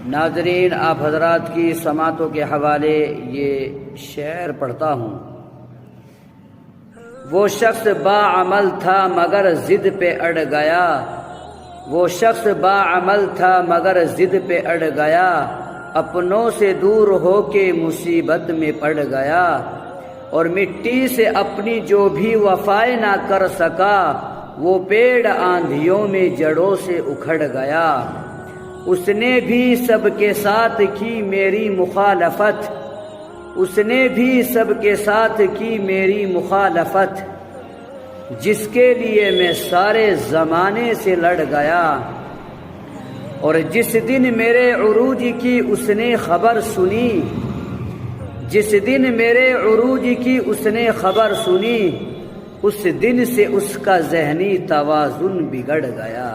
ناظرین، آپ حضرات کی سماعتوں کے حوالے یہ شعر پڑھتا ہوں۔ وہ شخص باعمل تھا مگر ضد پہ اڑ گیا، وہ شخص باعمل تھا مگر ضد پہ اڑ گیا، اپنوں سے دور ہو کے مصیبت میں پڑ گیا، اور مٹی سے اپنی جو بھی وفائے نہ کر سکا، وہ پیڑ آندھیوں میں جڑوں سے اکھڑ گیا۔ اس نے بھی سب کے ساتھ کی میری مخالفت، اس نے بھی سب کے ساتھ کی میری مخالفت، جس کے لیے میں سارے زمانے سے لڑ گیا، اور جس دن میرے عروج کی اس نے خبر سنی، جس دن میرے عروج کی اس نے خبر سنی، اس دن سے اس کا ذہنی توازن بگڑ گیا۔